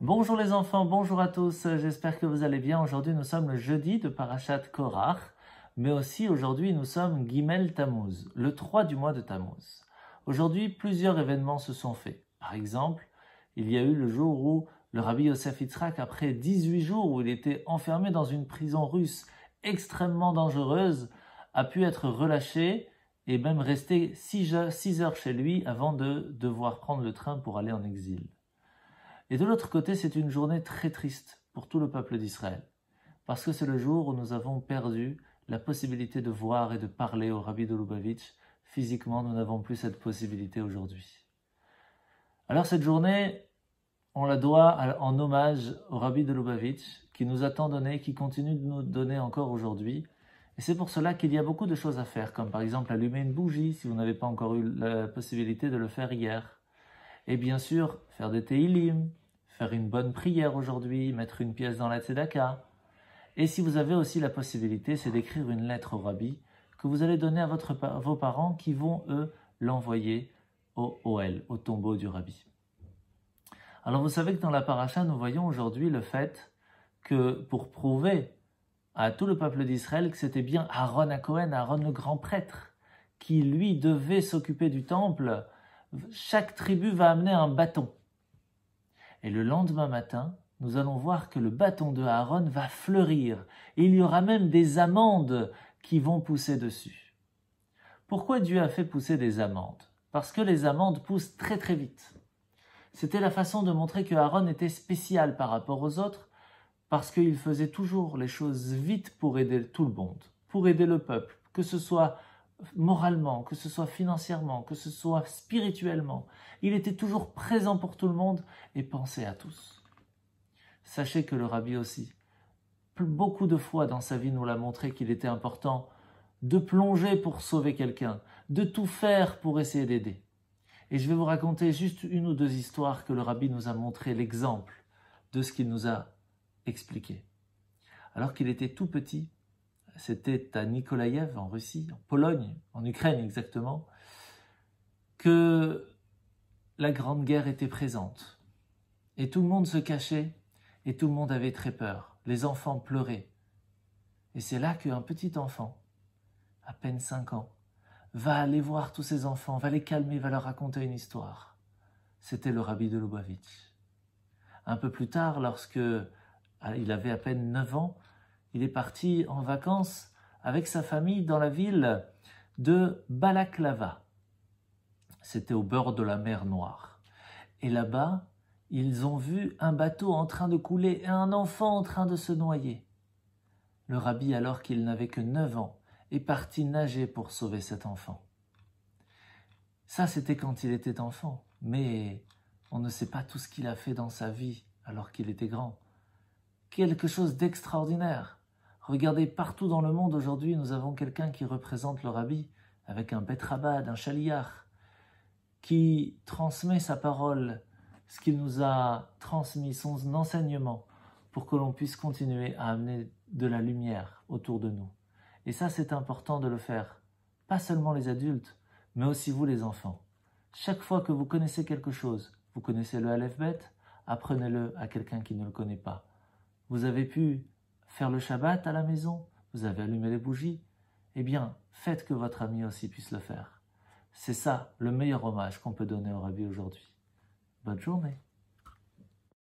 Bonjour les enfants, bonjour à tous, j'espère que vous allez bien. Aujourd'hui nous sommes le jeudi de Parashat Korach, mais aussi aujourd'hui nous sommes Gimel Tammuz, le 3 du mois de Tammuz. Aujourd'hui plusieurs événements se sont faits. Par exemple, il y a eu le jour où le Rabbi Yosef Yitzhak, après 18 jours où il était enfermé dans une prison russe extrêmement dangereuse, a pu être relâché et même rester 6 heures chez lui avant de devoir prendre le train pour aller en exil. Et de l'autre côté, c'est une journée très triste pour tout le peuple d'Israël, parce que c'est le jour où nous avons perdu la possibilité de voir et de parler au Rabbi de Lubavitch. Physiquement, nous n'avons plus cette possibilité aujourd'hui. Alors cette journée, on la doit en hommage au Rabbi de Lubavitch, qui nous a tant donné, qui continue de nous donner encore aujourd'hui. Et c'est pour cela qu'il y a beaucoup de choses à faire, comme par exemple allumer une bougie, si vous n'avez pas encore eu la possibilité de le faire hier. Et bien sûr, faire des Teilim, faire une bonne prière aujourd'hui, mettre une pièce dans la Tzedaka. Et si vous avez aussi la possibilité, c'est d'écrire une lettre au Rabbi que vous allez donner à vos parents qui vont, eux, l'envoyer au Ohel, au tombeau du Rabbi. Alors vous savez que dans la paracha, nous voyons aujourd'hui le fait que pour prouver à tout le peuple d'Israël que c'était bien Aaron HaKohen, Aaron le grand prêtre, qui lui devait s'occuper du temple, chaque tribu va amener un bâton. Et le lendemain matin, nous allons voir que le bâton de Aaron va fleurir. Et il y aura même des amandes qui vont pousser dessus. Pourquoi Dieu a fait pousser des amandes? Parce que les amandes poussent très très vite. C'était la façon de montrer que Aaron était spécial par rapport aux autres, parce qu'il faisait toujours les choses vite pour aider tout le monde, pour aider le peuple, que ce soit moralement, que ce soit financièrement, que ce soit spirituellement. Il était toujours présent pour tout le monde et pensait à tous. Sachez que le Rabbi aussi, beaucoup de fois dans sa vie nous l'a montré qu'il était important de plonger pour sauver quelqu'un, de tout faire pour essayer d'aider. Et je vais vous raconter juste une ou deux histoires que le Rabbi nous a montré l'exemple de ce qu'il nous a expliqué. Alors qu'il était tout petit, c'était à Nikolaïev, en Russie, en Pologne, en Ukraine exactement, que la Grande Guerre était présente. Et tout le monde se cachait, et tout le monde avait très peur. Les enfants pleuraient. Et c'est là qu'un petit enfant, à peine 5 ans, va aller voir tous ces enfants, va les calmer, va leur raconter une histoire. C'était le Rabbi de Lubavitch. Un peu plus tard, lorsque il avait à peine 9 ans, il est parti en vacances avec sa famille dans la ville de Balaklava. C'était au bord de la mer Noire. Et là-bas, ils ont vu un bateau en train de couler et un enfant en train de se noyer. Le Rabbi, alors qu'il n'avait que 9 ans, est parti nager pour sauver cet enfant. Ça, c'était quand il était enfant, mais on ne sait pas tout ce qu'il a fait dans sa vie alors qu'il était grand. Quelque chose d'extraordinaire. Regardez, partout dans le monde aujourd'hui, nous avons quelqu'un qui représente le Rabbi, avec un Bet Rabad, un Shaliach, qui transmet sa parole, ce qu'il nous a transmis, son enseignement, pour que l'on puisse continuer à amener de la lumière autour de nous. Et ça, c'est important de le faire. Pas seulement les adultes, mais aussi vous les enfants. Chaque fois que vous connaissez quelque chose, vous connaissez le Aleph Bet, apprenez-le à quelqu'un qui ne le connaît pas. Vous avez pu faire le Shabbat à la maison, vous avez allumé les bougies, eh bien, faites que votre ami aussi puisse le faire. C'est ça le meilleur hommage qu'on peut donner au Rabbi aujourd'hui. Bonne journée.